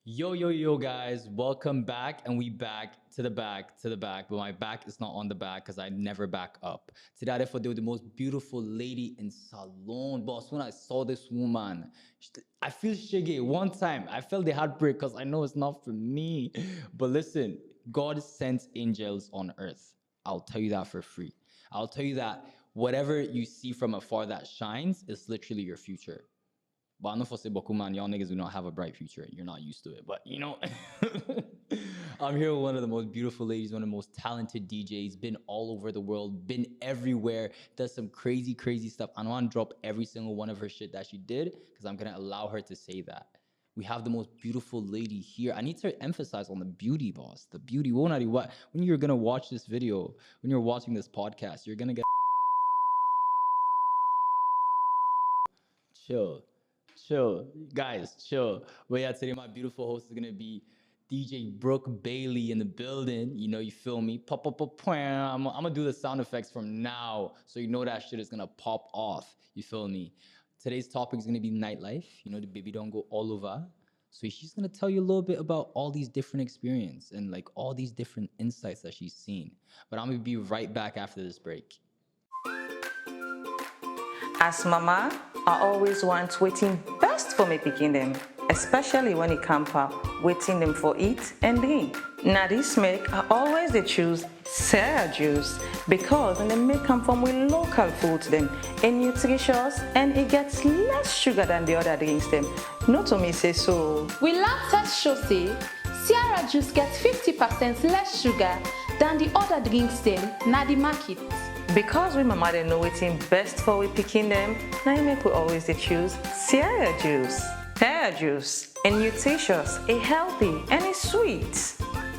Yo, guys, welcome back. And we back to the back, But my back is not on the back because I never back up. Today, I therefore do the most beautiful lady in Salon. Boss, when I saw this woman, I feel shiggy. One time, I felt the heartbreak because I know it's not for me. But listen, God sends angels on earth. I'll tell you that for free. I'll tell you that whatever you see from afar that shines is literally your future. But I know for say man, y'all niggas do not have a bright future. You're not used to it. But you know, I'm here with one of the most beautiful ladies, one of the most talented DJs, been all over the world, been everywhere, does some crazy, crazy stuff. I don't want to drop every single one of her shit that she did because I'm gonna allow her to say that. We have the most beautiful lady here. I need to emphasize on the beauty, boss. The beauty. When you're gonna watch this video, when you're watching this podcast, you're gonna get chill. Chill, guys, chill. But yeah, today my beautiful host is gonna be DJ Brooke Bailey in the building. You know, you feel me? Pop, pop, pop, pam. I'm gonna do the sound effects from now, so you know that shit is gonna pop off. You feel me? Today's topic is gonna be nightlife. You know, the baby don't go all over. So she's gonna tell you a little bit about all these different experiences and like all these different insights that she's seen. But I'm gonna be right back after this break. As mama, I always want waiting best for me picking them, especially when it come up waiting them for eat and drink. Now this make I always they choose Sarah juice because they make come from with local foods them and nutritious and it gets less sugar than the other drinks them. Not to me say so. We last test show say Sierra juice gets 50% less sugar than the other drinks them na the market. Because we mama they know waiting best for we picking them, now make we always they choose Sierra juice. Sierra juice is nutritious, it's healthy, and it's sweet.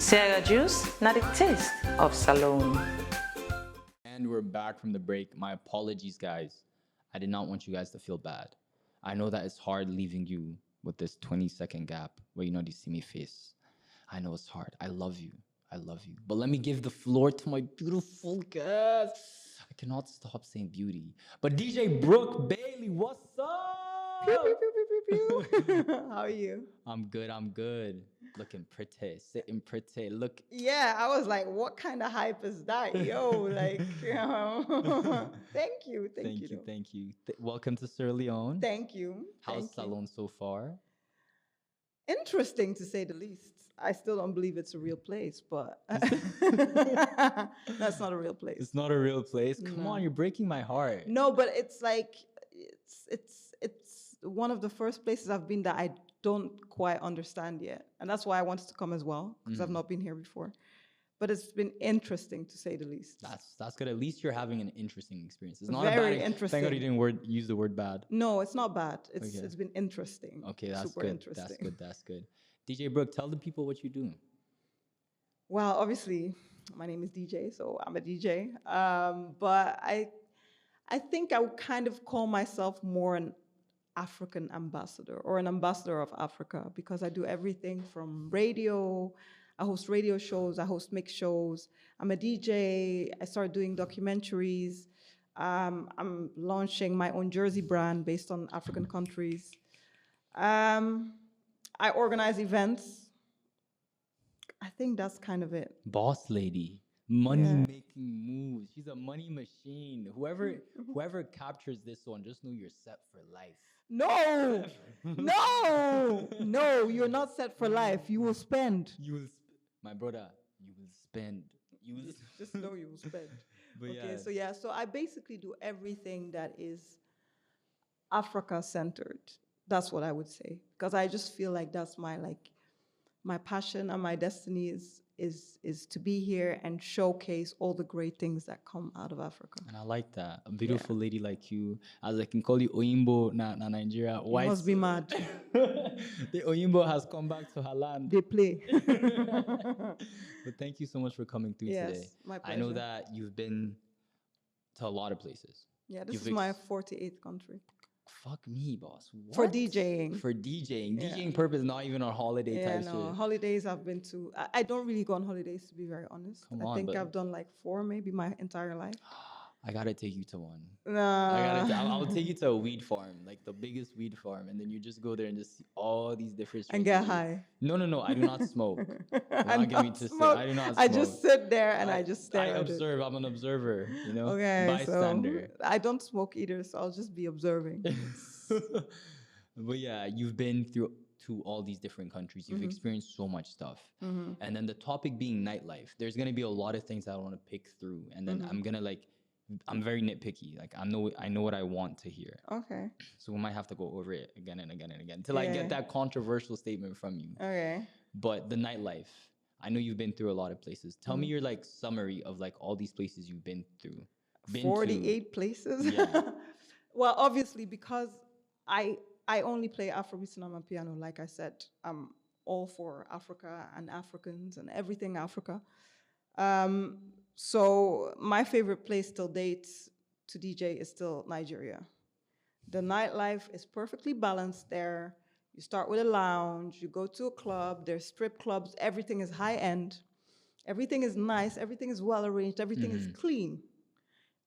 Sierra juice, not the taste of Salon. And we're back from the break. My apologies, guys. I did not want you guys to feel bad. I know that it's hard leaving you with this 20-second gap where you know you see me face. I know it's hard. I love you. I love you. But let me give the floor to my beautiful guest. I cannot stop saying beauty. But DJ Brooke Bailey, what's up? Pew, pew, pew, pew, pew, pew. How are you? I'm good. Looking pretty, sitting pretty. Look. Yeah, I was like, what kind of hype is that? Yo, like, you know. Thank you. Thank you. Welcome to Sierra Leone. Thank you. How's Salon so far? Interesting to say the least. I still don't believe it's a real place, but that's not a real place. It's not a real place. Come on, you're breaking my heart. No, but it's like it's one of the first places I've been that I don't quite understand yet, and that's why I wanted to come as well because I've not been here before. But it's been interesting to say the least. That's good. At least you're having an interesting experience. It's not very a bad, interesting. Thank God you didn't use the word bad. No, it's not bad. It's been interesting. Okay, that's super good. Interesting. That's good. DJ Brooke, tell the people what you do. Well, obviously, my name is DJ, so I'm a DJ. But I think I would kind of call myself more an African ambassador or an ambassador of Africa because I do everything from radio. I host radio shows. I host mix shows. I'm a DJ. I started doing documentaries. I'm launching my own jersey brand based on African countries. I organize events. I think that's kind of it. Boss lady, money-making moves. She's a money machine. Whoever captures this one, just know you're set for life. No, no, you're not set for life. You will spend. My brother, you will spend. Just know you will spend. So I basically do everything that is Africa-centered. That's what I would say. Because I just feel like that's my passion and my destiny is to be here and showcase all the great things that come out of Africa. And I like that. A beautiful lady like you, as I can call you Oyimbo na Nigeria. You must be mad. The Oyimbo has come back to her land. They play. But thank you so much for coming through today. My pleasure. I know that you've been to a lot of places. Yeah, this is my 48th country. Fuck me, boss. What? For DJing. DJing purpose, not even on holiday type shit. Holidays I've been to. I don't really go on holidays, to be very honest. I think I've done like 4 maybe my entire life. I gotta take you to one. No. I'll take you to a weed farm, like the biggest weed farm, and then you just go there and just see all these different And strains of get weed. high. No. I do not smoke. Do I not get me don't twisted. smoke. I do not I smoke. just sit there and I just I stare at it. observe. I'm an observer. You know, Okay, bystander. so I don't smoke either, so I'll just be observing. But yeah, you've been through to all these different countries. You've experienced so much stuff. And then the topic being nightlife. There's gonna be a lot of things I want to pick through, and then I'm very nitpicky. Like I know what I want to hear. Okay. So we might have to go over it again and again and again till I get that controversial statement from you. Okay. But the nightlife, I know you've been through a lot of places. Tell me your like summary of like all these places you've been through. 48 places. Yeah. Well, obviously, because I only play Afrobeats and piano. Like I said, I'm all for Africa and Africans and everything Africa. So my favorite place till date to DJ is still Nigeria. The nightlife is perfectly balanced there. You start with a lounge, you go to a club, there's strip clubs, everything is high end, everything is nice, everything is well arranged, everything is clean.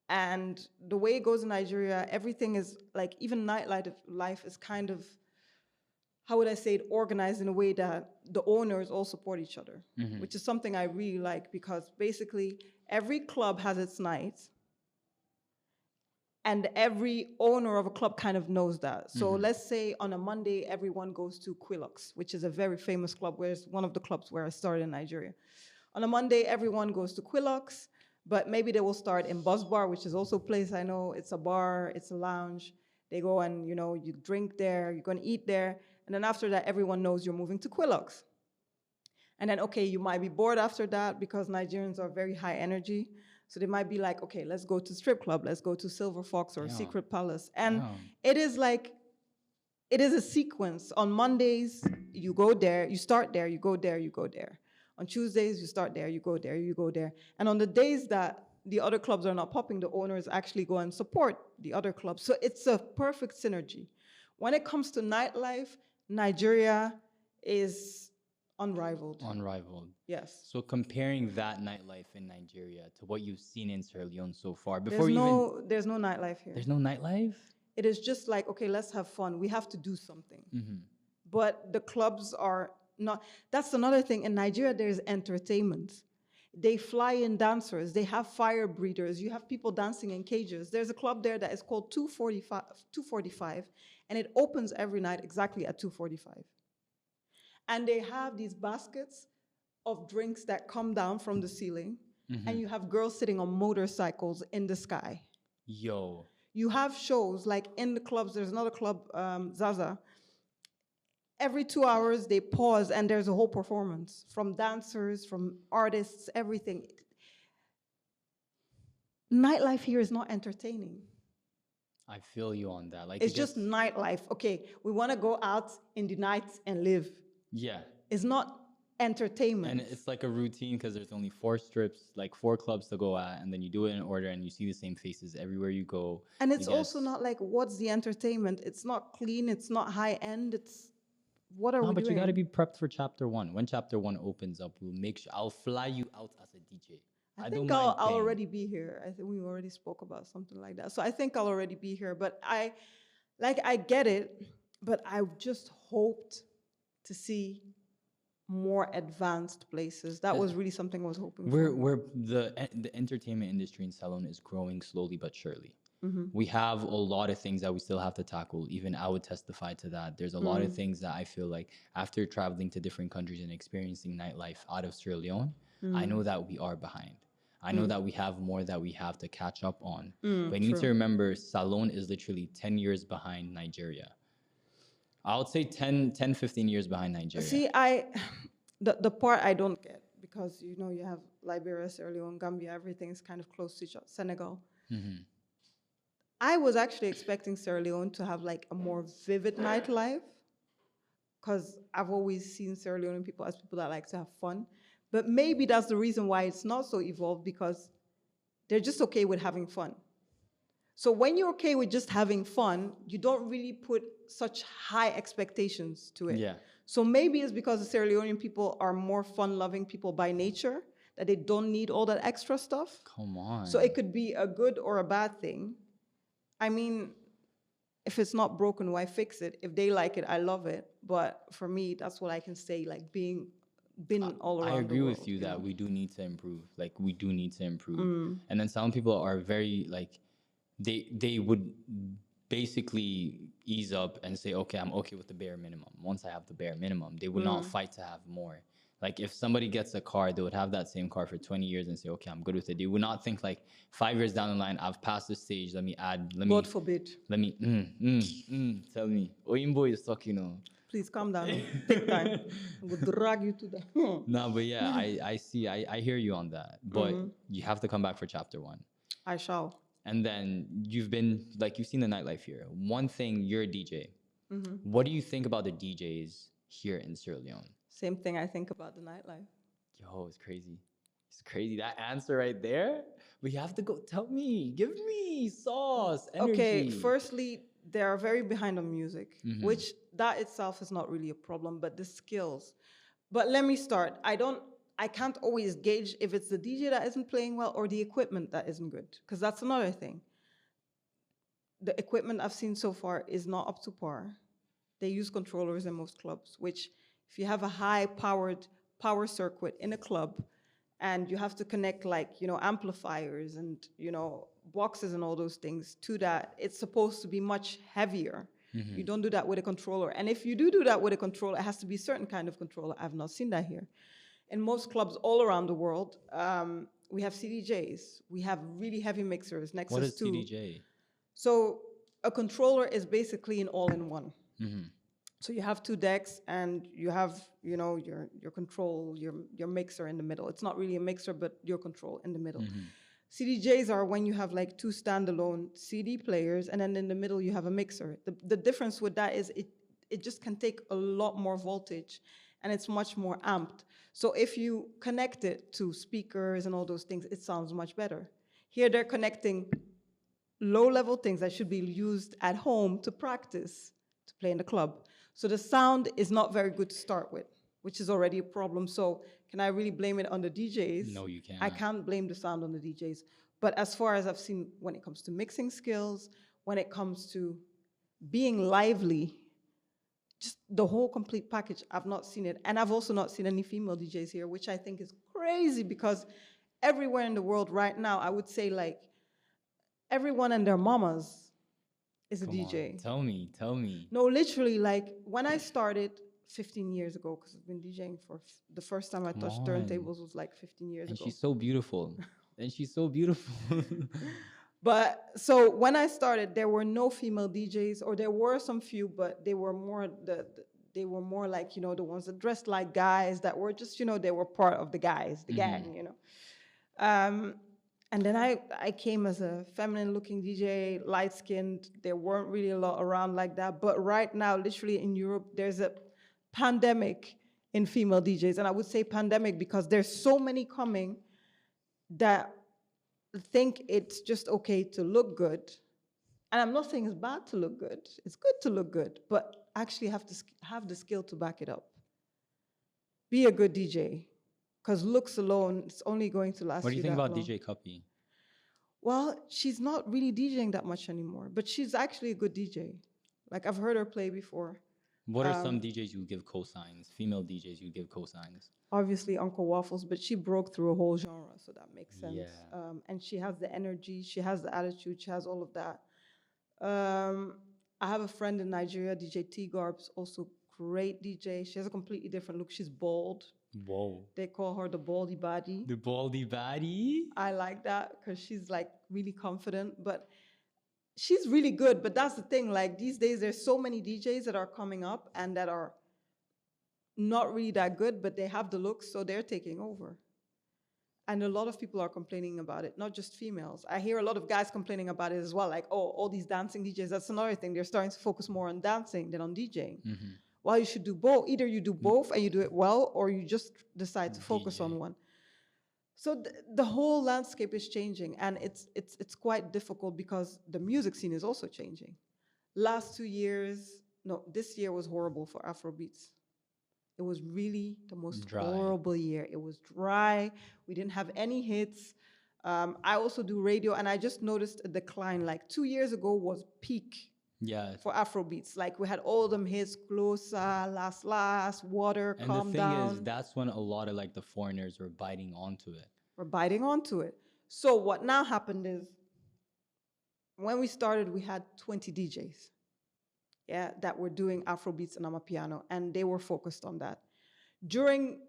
And the way it goes in Nigeria, everything is like, even life is kind of, how would I say it, organized in a way that the owners all support each other, which is something I really like, because basically every club has its night, and every owner of a club kind of knows that. So let's say on a Monday, everyone goes to Quillox, which is a very famous club, where it's one of the clubs where I started in Nigeria. On a Monday, everyone goes to Quillox, but maybe they will start in Buzz Bar, which is also a place I know. It's a bar, it's a lounge. They go and, you know, you drink there, you're gonna eat there. And then after that, everyone knows you're moving to Quillox. And then, okay, you might be bored after that, because Nigerians are very high energy. So they might be like, okay, let's go to strip club. Let's go to Silver Fox or Secret Palace. And it is like, it is a sequence. On Mondays, you go there, you start there, you go there, you go there. On Tuesdays, you start there, you go there, you go there. And on the days that the other clubs are not popping, the owners actually go and support the other clubs. So it's a perfect synergy. When it comes to nightlife, Nigeria is unrivaled. Unrivaled. Yes. So comparing that nightlife in Nigeria to what you've seen in Sierra Leone so far, There's no nightlife here. There's no nightlife? It is just like, okay, let's have fun. We have to do something. But the clubs are not. That's another thing. In Nigeria, there's entertainment. They fly in dancers. They have fire breathers. You have people dancing in cages. There's a club there that is called 245, and it opens every night exactly at 2:45. And they have these baskets of drinks that come down from the ceiling, and you have girls sitting on motorcycles in the sky. Yo. You have shows, like in the clubs, there's another club, Zaza. Every 2 hours, they pause, and there's a whole performance from dancers, from artists, everything. Nightlife here is not entertaining. I feel you on that. Like It's just nightlife. Okay, we want to go out in the night and live. Yeah. It's not entertainment. And it's like a routine, because there's only 4 strips, like 4 clubs to go at, and then you do it in order, and you see the same faces everywhere you go. And it's also not like, what's the entertainment? It's not clean. It's not high end. It's, what are we doing? But you got to be prepped for chapter 1. When chapter 1 opens up, we'll make sure I'll fly you out as a DJ. I think I'll already be here. I think we already spoke about something like that. So I think I'll already be here. But I get it, but I just hoped to see more advanced places. That was really something I was hoping for. The entertainment industry in Salon is growing slowly but surely. We have a lot of things that we still have to tackle. Even I would testify to that. There's a lot of things that I feel like, after traveling to different countries and experiencing nightlife out of Sierra Leone, I know that we are behind. I know that we have more that we have to catch up on. But you need to remember, Salon is literally 10 years behind Nigeria. I would say 10, 15 years behind Nigeria. See, the part I don't get, because, you know, you have Liberia, Sierra Leone, Gambia, everything is kind of close to each other, Senegal. I was actually expecting Sierra Leone to have like a more vivid nightlife, because I've always seen Sierra Leonean people as people that like to have fun. But maybe that's the reason why it's not so evolved, because they're just okay with having fun. So when you're okay with just having fun, you don't really put such high expectations to it. Yeah. So maybe it's because the Sierra Leonean people are more fun-loving people by nature, that they don't need all that extra stuff. Come on. So it could be a good or a bad thing. I mean, if it's not broken, why fix it? If they like it, I love it. But for me, that's what I can say, like been all around I agree the world, with you that know? we do need to improve. Like we do need to improve. And then some people are very like they would basically ease up and say, okay, I'm okay with the bare minimum. Once I have the bare minimum, they would not fight to have more. Like if somebody gets a car, they would have that same car for 20 years and say, okay, I'm good with it. They would not think like 5 years down the line, I've passed this stage. Let me add. God forbid. Let me. Tell me. Oyinbo is talking. Please calm down. Take time. I'm going to drag you to the. No, but yeah, I see. I hear you on that. But you have to come back for chapter 1. I shall. And then you've seen the nightlife here. One thing, you're a DJ. What do you think about the DJs here in Sierra Leone? Same thing I think about the nightlife. Yo, it's crazy. It's crazy. That answer right there. But you have to go. Tell me. Give me sauce. Energy. Okay, firstly, they are very behind on music, which that itself is not really a problem, but the skills. But let me start. I can't always gauge if it's the DJ that isn't playing well or the equipment that isn't good, because that's another thing. The equipment I've seen so far is not up to par. They use controllers in most clubs, which if you have a high-powered power circuit in a club and you have to connect amplifiers and, boxes and all those things to that, it's supposed to be much heavier. You don't do that with a controller. And if you do that with a controller, it has to be a certain kind of controller. I've not seen that here. In most clubs all around the world, we have CDJs. We have really heavy mixers. Nexus What is 2. CDJ? So a controller is basically an all-in-one. So you have 2 decks and you have, your control, your mixer in the middle. It's not really a mixer, but your control in the middle. CDJs are when you have 2 standalone CD players and then in the middle you have a mixer. The difference with that is it just can take a lot more voltage and it's much more amped. So if you connect it to speakers and all those things, it sounds much better. Here they're connecting low-level things that should be used at home to practice, to play in the club. So the sound is not very good to start with, which is already a problem. So can I really blame it on the DJs? No, you can't. I can't blame the sound on the DJs. But as far as I've seen, when it comes to mixing skills, when it comes to being lively, just the whole complete package, I've not seen it. And I've also not seen any female DJs here, which I think is crazy because everywhere in the world right now, I would say everyone and their mamas is a DJ. Tell me. No, literally, when I started 15 years ago, because I've been DJing for the first time I touched turntables was 15 years ago. And she's so beautiful. But so when I started, there were no female DJs, or there were some few, but they were more the ones that dressed like guys that were just, they were part of the guys, the gang, And then I came as a feminine-looking DJ, light-skinned. There weren't really a lot around like that. But right now, literally in Europe, there's a pandemic in female DJs. And I would say pandemic because there's so many coming that think it's just okay to look good. And I'm not saying it's bad to look good. It's good to look good, but actually have to have the skill to back it up. Be a good DJ. Because looks alone, it's only going to last you that long. What do you think about DJ Cuppy? Well, she's not really DJing that much anymore, but she's actually a good DJ. I've heard her play before. What are some DJs you give cosigns? Female DJs you give cosigns? Obviously, Uncle Waffles, but she broke through a whole genre, so that makes sense. Yeah. And she has the energy, she has the attitude, she has all of that. I have a friend in Nigeria, DJ T Garbs, also great DJ. She has a completely different look. She's bald. Whoa. They call her the baldy baddie. The baldy baddie? I like that because she's really confident, but she's really good. But that's the thing, these days there's so many DJs that are coming up and that are not really that good, but they have the looks, so they're taking over. And a lot of people are complaining about it, not just females. I hear a lot of guys complaining about it as well, all these dancing DJs, that's another thing. They're starting to focus more on dancing than on DJing. Well, you should do both. Either you do both and you do it well, or you just decide to focus on one. So the whole landscape is changing, and it's quite difficult because the music scene is also changing. This year was horrible for afrobeats. It was really the most Dry. horrible year. It was dry. We didn't have any hits. I also do radio, and I just noticed a decline. Like 2 years ago was peak Yeah. for Afrobeats. Like we had all them hits, Closer, Last, Water, And Calm the thing Down. is, that's when a lot of like the foreigners were biting onto it. We're biting onto it. So what now happened is, when we started, we had 20 DJs, yeah, that were doing Afrobeats and Amapiano, and they were focused on that. During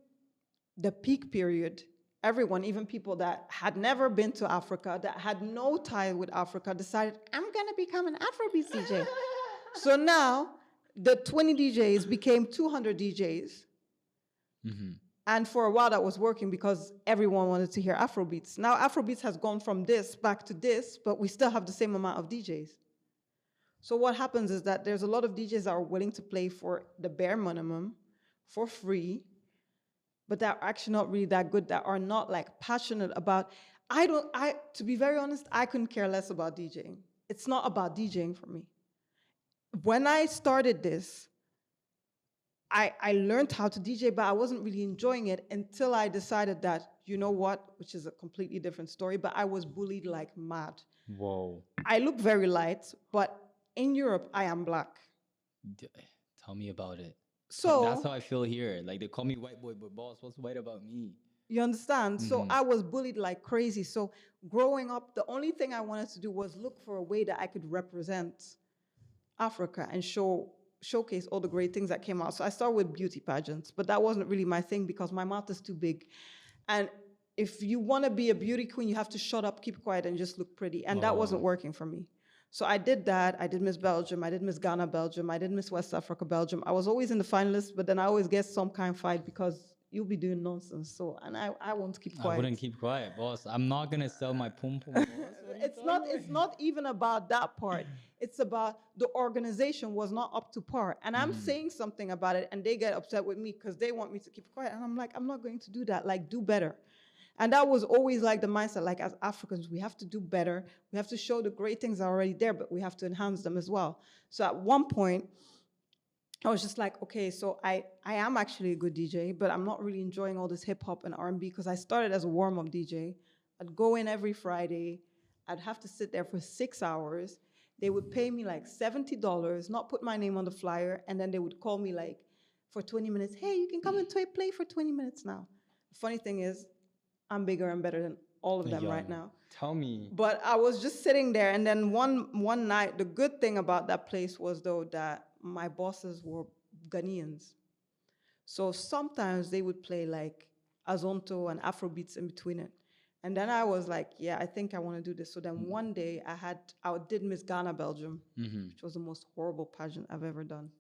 the peak period, everyone, even people that had never been to Africa, that had no tie with Africa, decided, I'm gonna become an Afrobeats DJ. So now, the 20 DJs became 200 DJs. Mm-hmm. And for a while that was working because everyone wanted to hear Afrobeats. Now Afrobeats has gone from this back to this, but we still have the same amount of DJs. So what happens is that there's a lot of DJs that are willing to play for the bare minimum, for free, but that are actually not really that good, that are not like passionate about, to be very honest, I couldn't care less about DJing. It's not about DJing for me. When I started this, I learned how to DJ, but I wasn't really enjoying it until I decided that, you know what, which is a completely different story, but I was bullied like mad. Whoa. I look very light, but in Europe, I am black. Tell me about it. So that's how I feel here. Like they call me white boy, but boss, what's white about me? you understand? So I was bullied like crazy. So growing up, the only thing I wanted to do was look for a way that I could represent Africa and showcase all the great things that came out. So I started with beauty pageants, but that wasn't really my thing because my mouth is too big. And if you want to be a beauty queen, you have to shut up, keep quiet, and just look pretty. And that wasn't working for me. So I did that. I did Miss Belgium. I did Miss Ghana, Belgium. I did Miss West Africa, Belgium. I was always in the finalists, but then I always get some kind of fight because you'll be doing nonsense. So, and I won't keep quiet. I wouldn't keep quiet, boss. I'm not going to sell my pum pum, boss. It's not even about that part. It's about the organization was not up to par. And I'm saying something about it, and they get upset with me because they want me to keep quiet. And I'm like, I'm not going to do that. Like, do better. And that was always like the mindset, like as Africans, we have to do better. We have to show the great things are already there, but we have to enhance them as well. So at one point, I was just like, okay, so I am actually a good DJ, but I'm not really enjoying all this hip hop and R&B because I started as a warm-up DJ. I'd go in every Friday. I'd have to sit there for 6 hours. They would pay me like $70, not put my name on the flyer, and then they would call me like for 20 minutes, hey, you can come and play for 20 minutes now. The funny thing is, I'm bigger and better than all of them right now. Tell me. But I was just sitting there, and then one night, the good thing about that place was, though, that my bosses were Ghanaians. So sometimes they would play like Azonto and Afrobeats in between it. And then I was like, yeah, I think I want to do this. So then one day I did Miss Ghana, Belgium, which was the most horrible pageant I've ever done.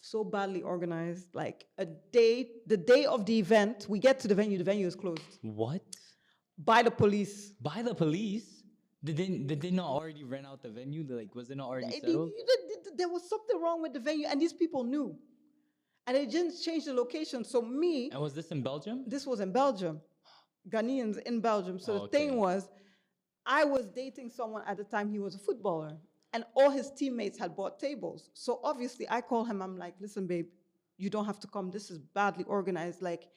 So badly organized, like the day of the event, we get to the venue is closed. What? By the police. By the police? Did they not already rent out the venue? Like, was it not already settled? There was something wrong with the venue, and these people knew. And they didn't change the location. So And was this in Belgium? This was in Belgium. Ghanaians in Belgium. So the thing was, I was dating someone at the time, he was a footballer. And all his teammates had bought tables. So obviously I call him, I'm like, listen, babe, you don't have to come. This is badly organized. Like,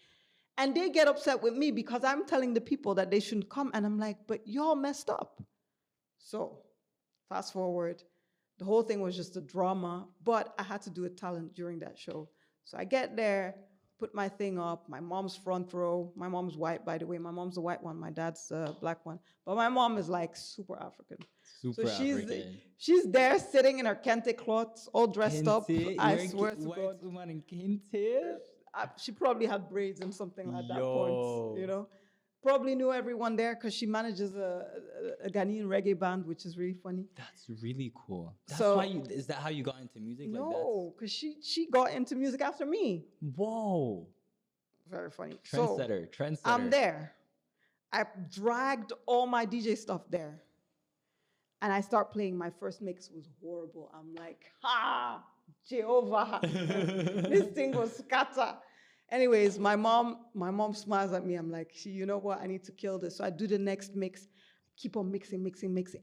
and they get upset with me because I'm telling the people that they shouldn't come. And I'm like, but y'all messed up. So fast forward, the whole thing was just a drama, but I had to do a talent during that show. So I get there, put my thing up, my mom's front row. My mom's white, by the way. My mom's the white one, my dad's the black one. But my mom is like super African. Super African. She's there sitting in her kente cloths, all dressed up. I swear to God. White woman in kente? She probably had braids and something like that point, you know. Probably knew everyone there because she manages a Ghanaian reggae band, which is really funny. That's really cool. Is that how you got into music? No, because she got into music after me. Whoa. Very funny. Trendsetter. I'm there. I dragged all my DJ stuff there. And I start playing. My first mix was horrible. I'm like, Jehovah. This thing was scatter. Anyways, my mom smiles at me. I'm like, you know what? I need to kill this. So I do the next mix, keep on mixing.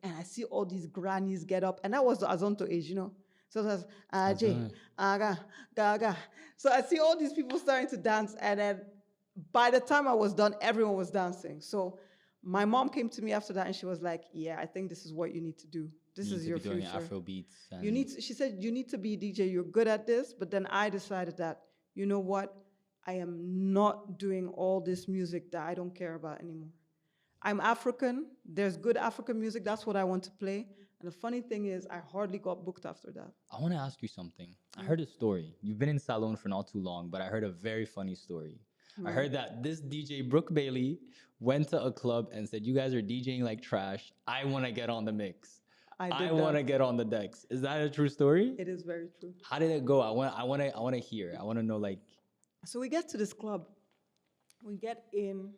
And I see all these grannies get up. And that was the Azonto age, you know. So it was Aj, Aga, Gaga. So I see all these people starting to dance, and then by the time I was done, everyone was dancing. So my mom came to me after that, and she was like, "Yeah, I think this is what you need to do. This You is need to your be doing future. afrobeats. And You need." She said, "You need to be a DJ. You're good at this." But then I decided that, you know what? I am not doing all this music that I don't care about anymore. I'm African. There's good African music. That's what I want to play. And the funny thing is, I hardly got booked after that. I want to ask you something. I heard a story. You've been in Salon for not too long, but I heard a very funny story. I heard that this DJ Brooke Bailey went to a club and said, "You guys are DJing like trash. I want to get on the mix. I I did want to that. get on the decks." Is that a true story? It is very true. How did it go? I want to hear. I want to know, like, So we get to this club. We get in.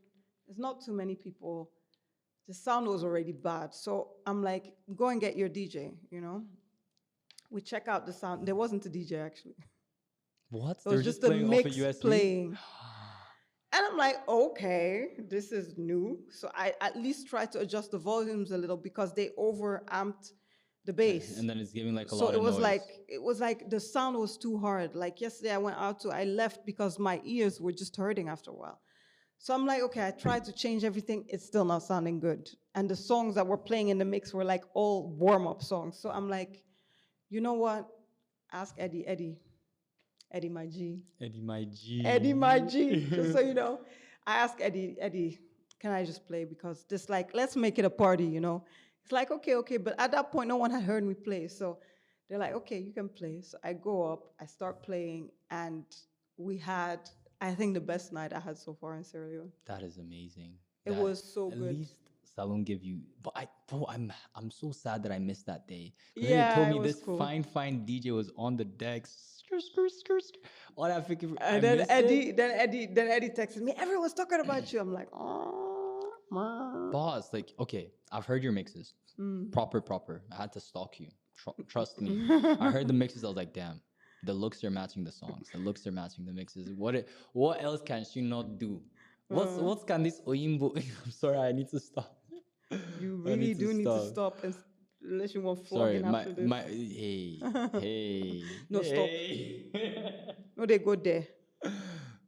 There's not too many people. The sound was already bad. So I'm like, go and get your DJ, you know? We check out the sound. There wasn't a DJ actually. what? It They're was just a playing off a mix USB? playing. And I'm like, okay, this is new. So I at least try to adjust the volumes a little because they overamped the bass. And then it's giving like a So lot it of was noise. like the sound was too hard. Like yesterday I left because my ears were just hurting after a while. So I'm like, okay, I tried to change everything. It's still not sounding good. And the songs that were playing in the mix were like all warm-up songs. So I'm like, you know what? Ask Eddie, my G. Eddie, my G. Eddie, my G. Just so you know, I asked Eddie, can I just play? Because this, like, let's make it a party, you know? It's like, okay. But at that point, no one had heard me play. So they're like, okay, you can play. So I go up, I start playing, and we had, I think, the best night I had so far in Sierra Leone. That is amazing. It was so at good. At least Salon give you, but I'm so sad that I missed that day. Yeah, They told it me was this cool. fine DJ was on the deck. Skirt. All that freaking. And then Eddie texted me, everyone's talking about you. I'm like, oh, man. Boss, like, okay, I've heard your mixes. Proper. I had to stalk you. Trust me. I heard the mixes. I was like, damn, the looks are matching the songs. The looks are matching the mixes. What else can she not do? What can this Oyimbo? I'm sorry, I need to stop. You really do need to stop unless you want flogging after this. Hey. No, stop. Hey. No, they go there.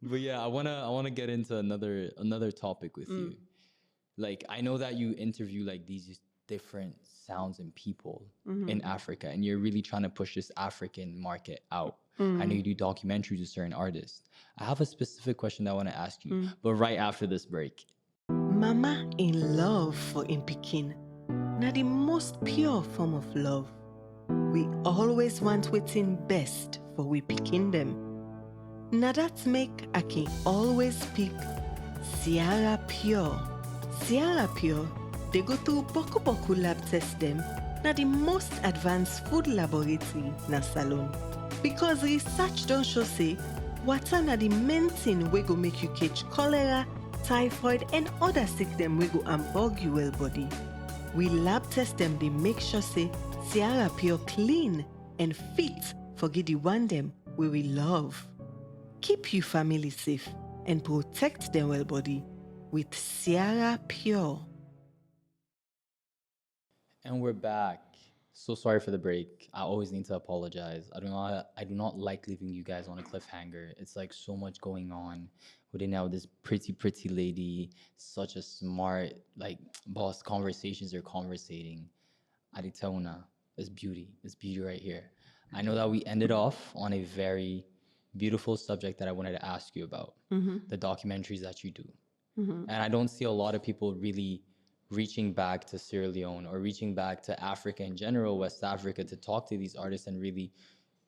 But yeah, I wanna get into another topic with you. Like, I know that you interview like these different sounds and people in Africa, and you're really trying to push this African market out. I know you do documentaries with certain artists. I have a specific question that I want to ask you, but right after this break. Mama in love for in Pekin. Na the most pure form of love. We always want waiting best for we Pekin them. Na that make I can always pick Sierra Pure. Sierra Pure, they go through boku lab test them. Na the most advanced food laboratory na Salon. Because research don't show say water na the main thing we go make you catch cholera, typhoid and other sick them we go ambog you well body. We lab test them, they make sure say Sierra Pure clean and fit for the one them we will love. Keep your family safe and protect them well body with Sierra Pure. And we're back. So sorry for the break. I always need to apologize. I do not like leaving you guys on a cliffhanger. It's like so much going on. We now this pretty lady, such a smart, like, boss. Conversations are conversating. Aditauna, it's beauty. It's beauty right here. I know that we ended off on a very beautiful subject that I wanted to ask you about, the documentaries that you do. And I don't see a lot of people really reaching back to Sierra Leone or reaching back to Africa in general, West Africa, to talk to these artists and really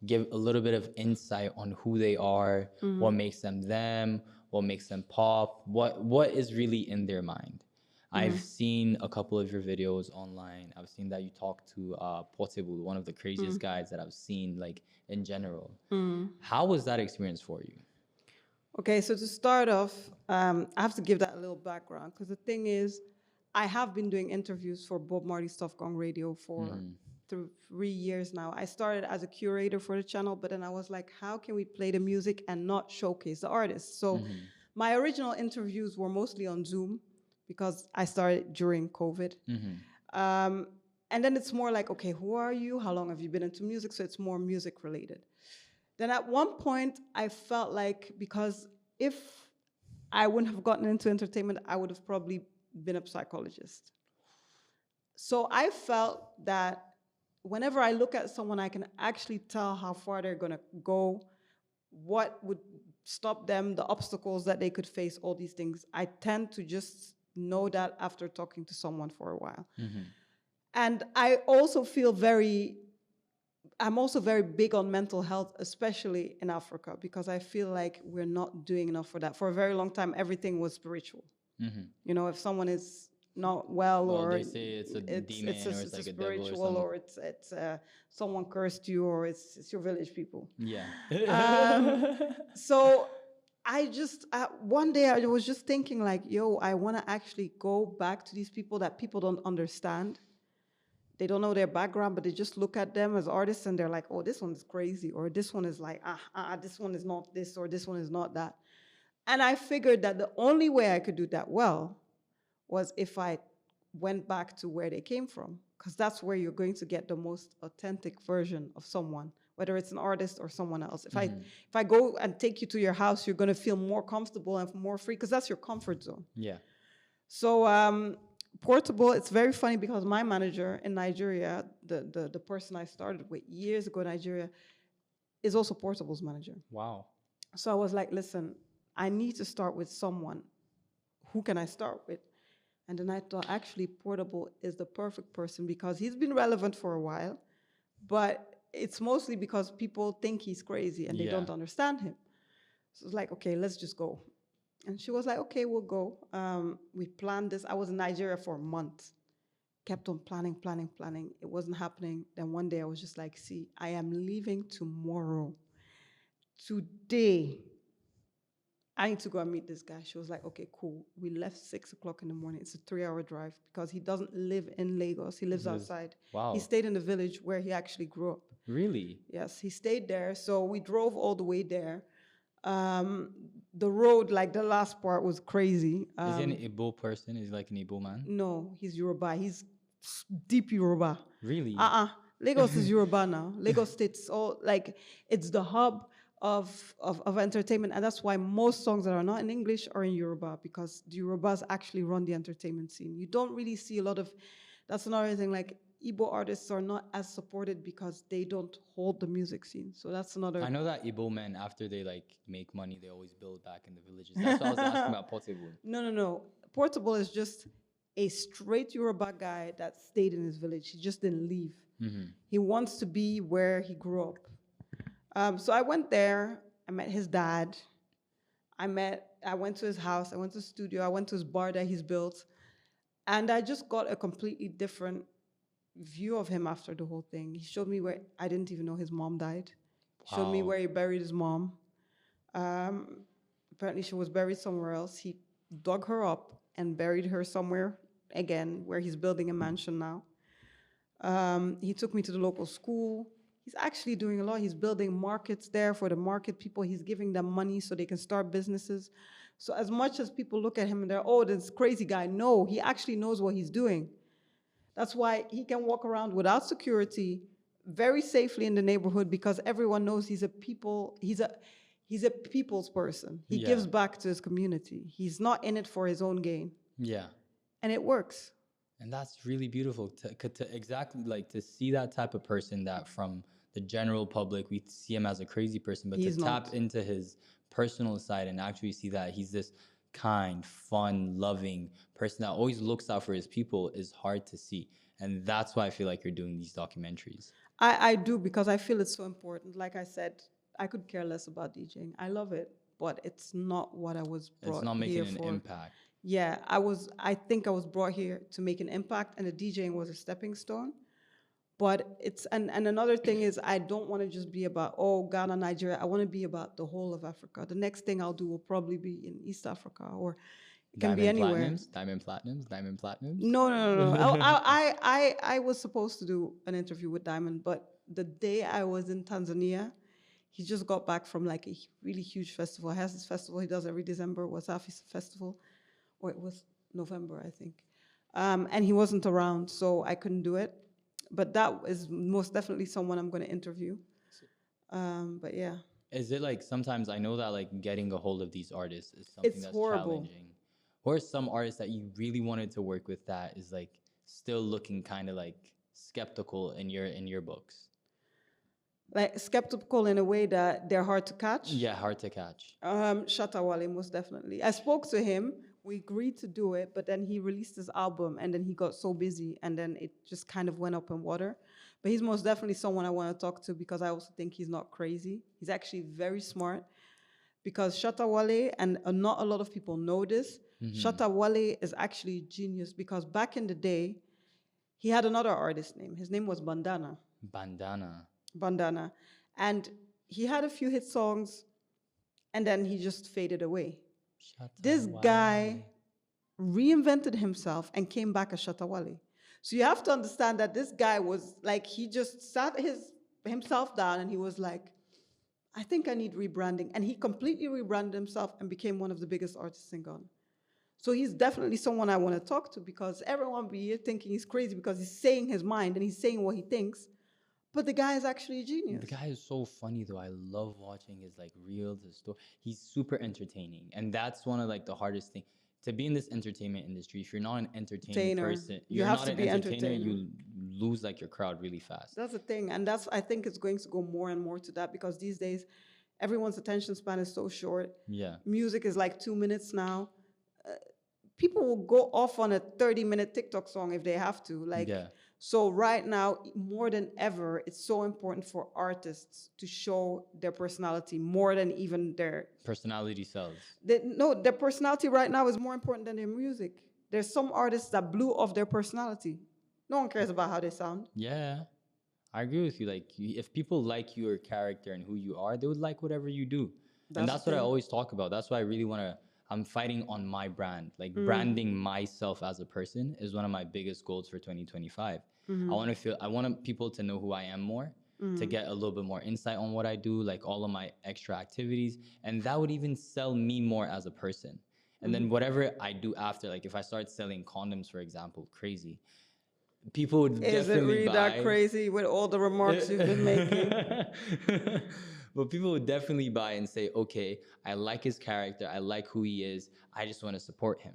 give a little bit of insight on who they are, what makes them, what makes them pop, what is really in their mind. I've seen a couple of your videos online. I've seen that you talk to Portable, one of the craziest guys that I've seen, like, in general. How was that experience for you? Okay, so to start off, I have to give that a little background because the thing is, I have been doing interviews for Bob Marley Stuff Gone Radio for 3 years now. I started as a curator for the channel, but then I was like, how can we play the music and not showcase the artists? So my original interviews were mostly on Zoom because I started during COVID. And then it's more like, okay, who are you? How long have you been into music? So it's more music related. Then at one point, I felt like, because if I wouldn't have gotten into entertainment, I would have probably been a psychologist. So I felt that whenever I look at someone, I can actually tell how far they're going to go, what would stop them, the obstacles that they could face, all these things. I tend to just know that after talking to someone for a while. And I also feel I'm also very big on mental health, especially in Africa, because I feel like we're not doing enough for that. For a very long time, everything was spiritual. You know, if someone is not well, or they say it's a demon, or it's like a devil or spiritual, something. or it's someone cursed you, or it's your village people. Yeah. So I just one day I was just thinking like, yo, I want to actually go back to these people that people don't understand. They don't know their background, but they just look at them as artists and they're like, oh, this one's crazy, or this one is like, this one is not this, or this one is not that. And I figured that the only way I could do that well was if I went back to where they came from, because that's where you're going to get the most authentic version of someone, whether it's an artist or someone else. If I go and take you to your house, you're going to feel more comfortable and more free, because that's your comfort zone. Yeah. So Portable, it's very funny because my manager in Nigeria, the person I started with years ago in Nigeria, is also Portable's manager. Wow. So I was like, listen, I need to start with someone. Who can I start with? And then I thought, actually, Portable is the perfect person, because he's been relevant for a while, but it's mostly because people think he's crazy and they don't understand him. So it's like, okay, let's just go. And she was like, okay, we'll go. We planned this. I was in Nigeria for a month. Kept on planning. It wasn't happening. Then one day I was just like, see, I am leaving tomorrow. Today, I need to go and meet this guy. She was like, okay, cool. We left 6 o'clock in the morning. It's a 3-hour drive, because he doesn't live in Lagos. He lives outside. Wow. He stayed in the village where he actually grew up. Really? Yes, he stayed there. So we drove all the way there. The road, like the last part, was crazy. Is he an Igbo person? Is he like an Igbo man? No, he's Yoruba. He's deep Yoruba. Really? Lagos is Yoruba now. Lagos State's all like, it's the hub of entertainment, and that's why most songs that are not in English are in Yoruba, because the Yorubas actually run the entertainment scene. You don't really see a lot of. That's another thing. Like, Igbo artists are not as supported because they don't hold the music scene. So that's another. I know that Igbo men, after they like make money, they always build back in the villages. That's what I was asking about Portable. No. Portable is just a straight Yoruba guy that stayed in his village. He just didn't leave. He wants to be where he grew up. So I went there. I met his dad. I went to his house. I went to his studio. I went to his bar that he's built. And I just got a completely different view of him after the whole thing. He showed me where I didn't even know his mom died. He showed me where he buried his mom. Apparently she was buried somewhere else. He dug her up and buried her somewhere again, where he's building a mansion now. He took me to the local school. He's actually doing a lot. He's building markets there for the market people. He's giving them money so they can start businesses. So as much as people look at him and they're, oh, this crazy guy, no, he actually knows what he's doing. That's why he can walk around without security, very safely in the neighborhood, because everyone knows he's a people's person. He gives back to his community. He's not in it for his own gain. Yeah. And it works. And that's really beautiful to exactly like to see that type of person that from the general public, we see him as a crazy person, but to tap into his personal side and actually see that he's this kind, fun, loving person that always looks out for his people is hard to see. And that's why I feel like you're doing these documentaries. I do, because I feel it's so important. Like I said, I could care less about DJing. I love it, but it's not what I was brought here for. It's not making an impact. Yeah, I think I was brought here to make an impact, and the DJing was a stepping stone. But it's, and another thing is, I don't want to just be about, oh, Ghana, Nigeria. I want to be about the whole of Africa. The next thing I'll do will probably be in East Africa, or it can be anywhere. Diamond platinums. No. I was supposed to do an interview with Diamond, but the day I was in Tanzania, he just got back from like a really huge festival. He has this festival he does every December, Wasafi Festival, or it was November, I think. And he wasn't around, so I couldn't do it. But that is most definitely someone I'm going to interview. But yeah, Is it like sometimes I know that like getting a hold of these artists is something it's that's horrible. challenging, or some artists that you really wanted to work with that is like still looking kind of like skeptical in your books? Like skeptical in a way that they're hard to catch. Yeah, hard to catch. Shatta Wale, most definitely. I spoke to him. We agreed to do it, but then he released his album, and then he got so busy, and then it just kind of went up in water. But he's most definitely someone I want to talk to because I also think he's not crazy. He's actually very smart. Because Shatta Wale, and not a lot of people know this, Shatta Wale is actually genius because back in the day, he had another artist name. His name was Bandana. Bandana. And he had a few hit songs, and then he just faded away. This guy reinvented himself and came back as Shatta Wale. So you have to understand that this guy was like, he just sat himself down and he was like, I think I need rebranding. And he completely rebranded himself and became one of the biggest artists in Ghana. So he's definitely someone I want to talk to because everyone be here thinking he's crazy because he's saying his mind and he's saying what he thinks. But the guy is actually a genius. The guy is so funny though. I love watching his like reels, his story. He's super entertaining, and that's one of like the hardest things to be in this entertainment industry. If you're not an entertaining person, you're have not to an be entertainer. entertaining. You lose like your crowd really fast. That's the thing, and I think it's going to go more and more to that because these days, everyone's attention span is so short. Yeah, music is like 2 minutes now. People will go off on a 30-minute TikTok song if they have to. Like, yeah. so right now, more than ever, it's so important for artists to show their personality more than even their Personality sells. their personality right now is more important than their music. There's some artists that blew off their personality. No one cares about how they sound. Yeah, I agree with you. Like, if people like your character and who you are, they would like whatever you do. And that's what I always talk about. That's why I really want to. I'm fighting on my brand. Like branding myself as a person is one of my biggest goals for 2025. I want people to know who I am more, to get a little bit more insight on what I do, like all of my extra activities. And that would even sell me more as a person. And then whatever I do after, like if I start selling condoms, for example, crazy. People would definitely buy. Is it really that crazy with all the remarks you've been making? But people would definitely buy and say, okay, I like his character. I like who he is. I just want to support him.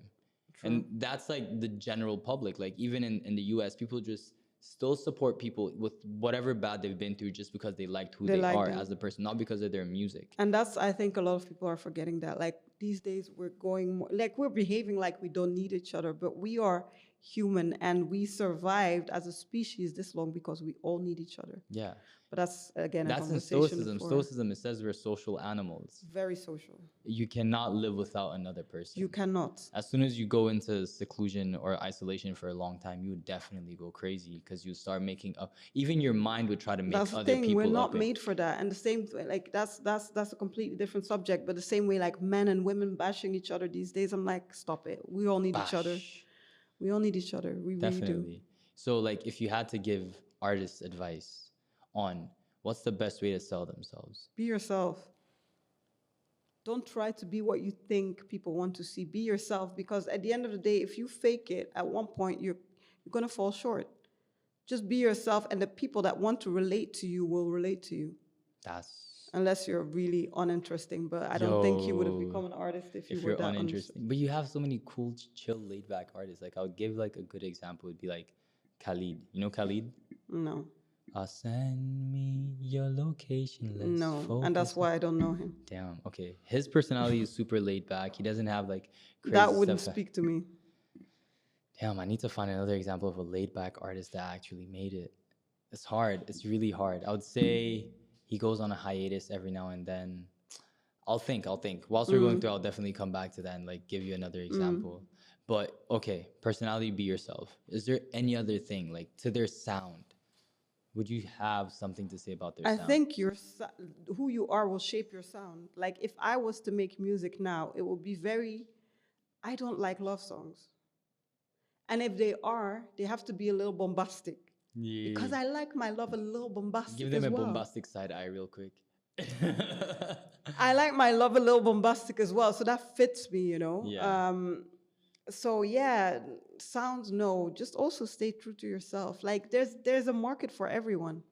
True. And that's like the general public. Like even in the US, people just still support people with whatever bad they've been through just because they liked who they are as a person, not because of their music. And that's, I think a lot of people are forgetting that. Like these days we're going more, like we're behaving like we don't need each other, but we are human and we survived as a species this long because we all need each other. Yeah. But that's, again, that's in Stoicism. Stoicism, it says we're social animals. Very social. You cannot live without another person. You cannot. As soon as you go into seclusion or isolation for a long time, you would definitely go crazy because you start making up. Even your mind would try to make other people up. That's the thing. We're not made for that. And the same, like that's a completely different subject. But the same way, like men and women bashing each other these days, I'm like, stop it. We all need each other. We all need each other. We definitely really do. So, like, if you had to give artists advice on what's the best way to sell themselves? Be yourself. Don't try to be what you think people want to see. Be yourself, because at the end of the day, if you fake it, at one point you're going to fall short. Just be yourself, and the people that want to relate to you will relate to you. Unless you're really uninteresting, but I don't think you would have become an artist if you were that uninteresting. But you have so many cool, chill, laid-back artists. Like, I'll give like a good example. Would be like Khalid. You know Khalid? No. Send me your location. Let's no, and that's why I don't know him. Damn. Okay, his personality is super laid-back. He doesn't have like crazy that wouldn't stuff. Speak to me. Damn, I need to find another example of a laid-back artist that actually made it. It's hard. It's really hard. I would say he goes on a hiatus every now and then. I'll think. Whilst we're going through, I'll definitely come back to that and like give you another example. But okay, personality, be yourself. Is there any other thing, like to their sound? Would you have something to say about their sound? I think who you are will shape your sound. Like if I was to make music now, it would be I don't like love songs. And if they have to be a little bombastic. Yeah. Because I like my love a little bombastic. Give them a bombastic side eye real quick. I like my love a little bombastic as well. So that fits me, you know? Yeah. So yeah, sounds no. Just also stay true to yourself. Like there's a market for everyone.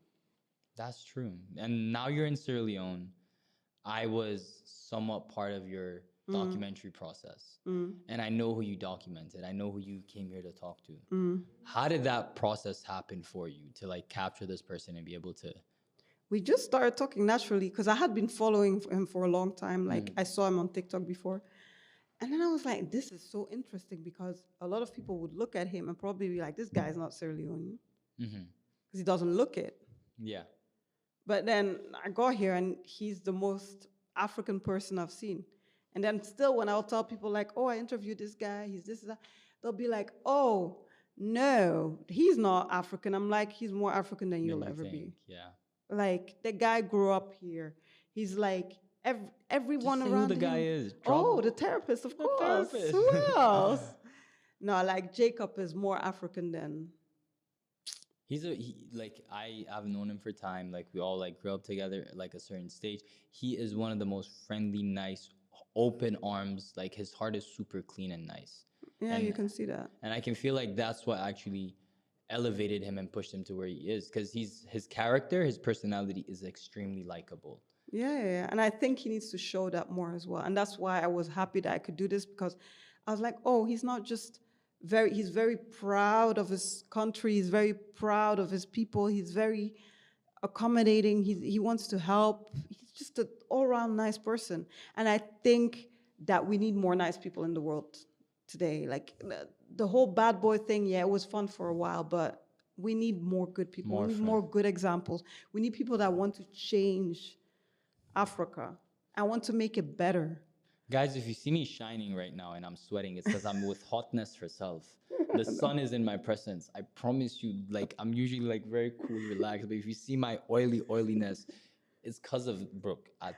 That's true. And now you're in Sierra Leone. I was somewhat part of your Mm, documentary process. mm, And I know who you documented. I know who you came here to talk to. mm. How did that process happen for you to like capture this person and be able to? We just started talking naturally because I had been following him for a long time. Like I saw him on TikTok before. And then I was like, this is so interesting because a lot of people would look at him and probably be like, this guy is not Sierra Leone Mm-hmm. because he doesn't look it. Yeah. But then I got here and he's the most African person I've seen. And then still when I'll tell people like, oh, I interviewed this guy, he's this, that, they'll be like, oh, no, he's not African. I'm like, he's more African than Then you'll you ever think, be. yeah. Like the guy grew up here. He's like everyone Just say who around the guy him. is. Drop Oh, the therapist, of the course. therapist. Who else? No, like Jacob is more African than. Like I've known him for time. Like we all like grew up together at like a certain stage. He is one of the most friendly, nice, open arms. Like his heart is super clean and nice. Yeah, and you can see that. and I can feel like that's what actually elevated him and pushed him to where he is because his character, his personality is extremely likable. Yeah. And I think he needs to show that more as well. And that's why I was happy that I could do this because I was like, oh, he's not just he's very proud of his country. He's very proud of his people. He's very accommodating. He wants to help. He's just an all-around nice person. And I think that we need more nice people in the world today. Like the whole bad boy thing, yeah, it was fun for a while, but we need more good people. More We need fun. more good examples. We need people that want to change Africa. I want to make it better. Guys, if you see me shining right now and I'm sweating, it's because I'm with hotness herself. The sun is in my presence. I promise you, like, I'm usually like very cool, relaxed. But if you see my oiliness, it's because of Brooke. I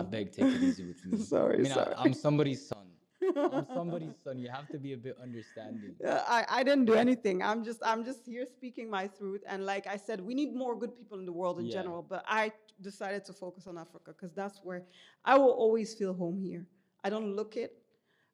beg, take it easy with me. Sorry. I'm somebody's son. I'm somebody's son. You have to be a bit understanding. I didn't do anything. I'm just here speaking my truth. And like I said, we need more good people in the world in Yeah. general. But I decided to focus on Africa because that's where I will always feel home here. I don't look it.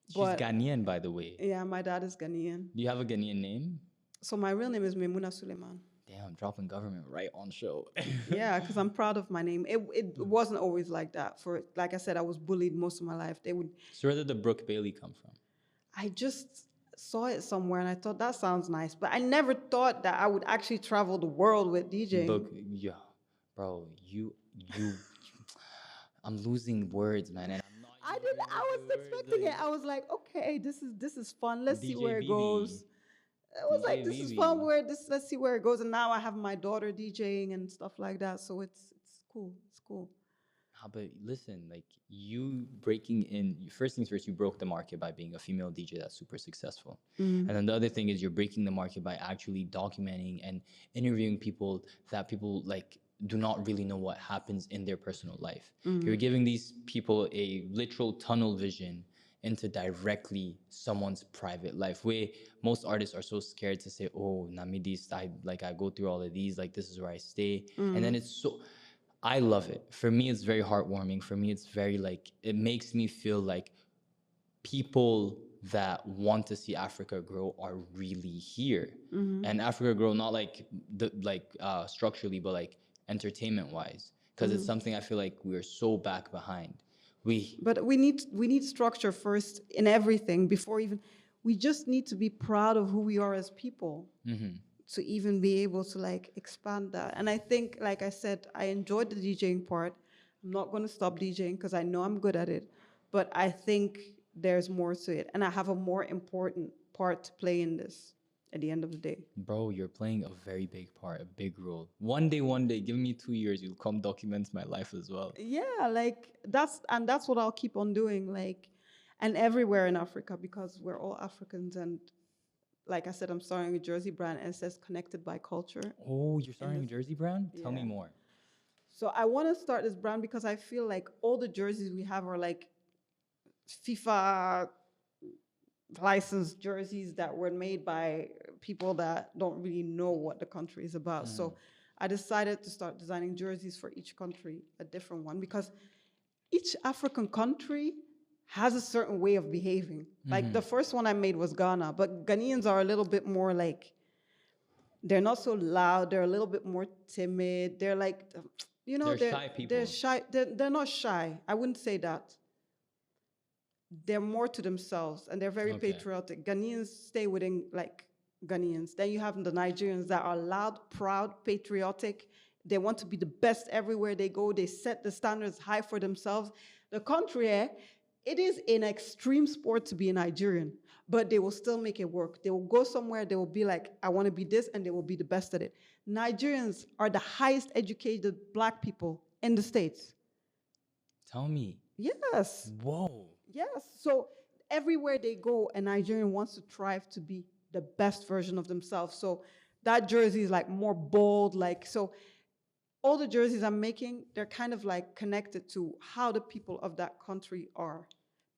She's But Ghanaian, by the way. yeah, my dad is Ghanaian. Do you have a Ghanaian name? So my real name is Memuna Suleiman. Damn, dropping government right on show. Yeah, because I'm proud of my name. It wasn't always like that. For like I said, I was bullied most of my life. They would. So where did the Brooke Bailey come from? I just saw it somewhere and I thought that sounds nice, but I never thought that I would actually travel the world with DJing. Brooke, yeah, bro, you. I'm losing words, man, and I'm not. I did. I was expecting it. I was like, okay, this is fun. Let's see where it goes. It was like this is fun. Let's see where it goes. And now I have my daughter DJing and stuff like that. So it's cool. It's cool. But listen, like you breaking in, first things first, you broke the market by being a female DJ that's super successful. And then the other thing is you're breaking the market by actually documenting and interviewing people that people like do not really know what happens in their personal life. You're giving these people a literal tunnel vision into directly someone's private life, where most artists are so scared to say, oh, Namidis, I go through all of these, like this is where I stay. And then it's so, I love it. For me, it's very heartwarming. For me, it's very like, it makes me feel like people that want to see Africa grow are really here. And Africa grow not like structurally, but like entertainment wise, because it's something I feel like we're so back behind. But we need structure first in everything before even. We just need to be proud of who we are as people to even be able to like expand that. And I think, like I said, I enjoyed the DJing part. I'm not going to stop DJing because I know I'm good at it, but I think there's more to it, and I have a more important part to play in this. At the end of the day, bro, you're playing a very big part, a big role. One day, give me 2 years, you'll come document my life as well. Yeah, like that's what I'll keep on doing, like, and everywhere in Africa because we're all Africans. And like I said, I'm starting a jersey brand and it says connected by culture. Oh, you're starting a jersey brand? Tell me more. So I want to start this brand because I feel like all the jerseys we have are like FIFA licensed jerseys that were made by people that don't really know what the country is about. So I decided to start designing jerseys for each country, a different one, because each African country has a certain way of behaving. Like the first one I made was Ghana, but Ghanaians are a little bit more like, they're not so loud. They're a little bit more timid. They're like, They're shy people. They're shy. They're not shy. I wouldn't say that. They're more to themselves and they're very patriotic. Ghanaians stay within like Ghanaians. Then you have the Nigerians that are loud, proud, patriotic. They want to be the best everywhere they go. They set the standards high for themselves. The country, it is an extreme sport to be a Nigerian, but they will still make it work. They will go somewhere, they will be like, I want to be this, and they will be the best at it. Nigerians are the highest educated Black people in the States. Tell me. Yes. Whoa. Yes. So everywhere they go, a Nigerian wants to thrive to be the best version of themselves. So that jersey is like more bold, like, so all the jerseys I'm making, they're kind of like connected to how the people of that country are.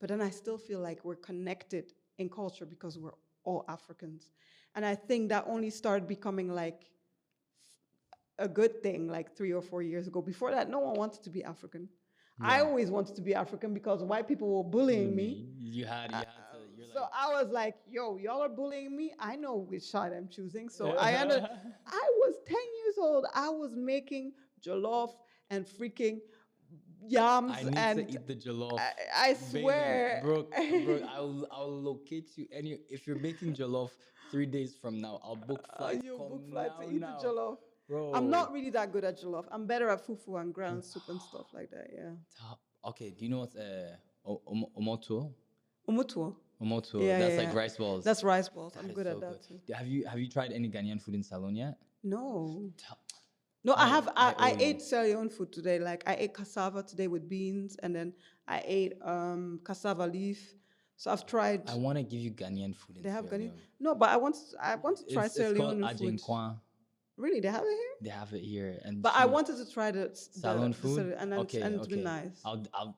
But then I still feel like we're connected in culture because we're all Africans. And I think that only started becoming like a good thing like 3 or 4 years ago. Before that, no one wanted to be African. Yeah. I always wanted to be African because white people were bullying me. You had to. So I was like, yo, y'all are bullying me. I know which side I'm choosing. So I was 10 years old. I was making jollof and freaking yams. I need to eat the jollof. I swear. Brooke, I'll locate you. If you're making jollof 3 days from now, I'll book flights. You'll book flights to eat now. the jollof. Bro. I'm not really that good at jollof. I'm better at fufu and ground soup and stuff like that, yeah. Okay, do you know what's omoto? Omoto. Omoto. Yeah, that's like rice balls. That's rice balls. I'm good so at that too. Have you tried any Ghanaian food in Salon yet? No. No, I have. I ate Sierra Leone food today. Like I ate cassava today with beans, and then I ate cassava leaf. So I've tried. I want to give you Ghanaian food. They have Ghanaian. No, but I want to try Sierra Leone food. Really, they have it here. They have it here, but I wanted to try the Salon food, and it's been nice. I'll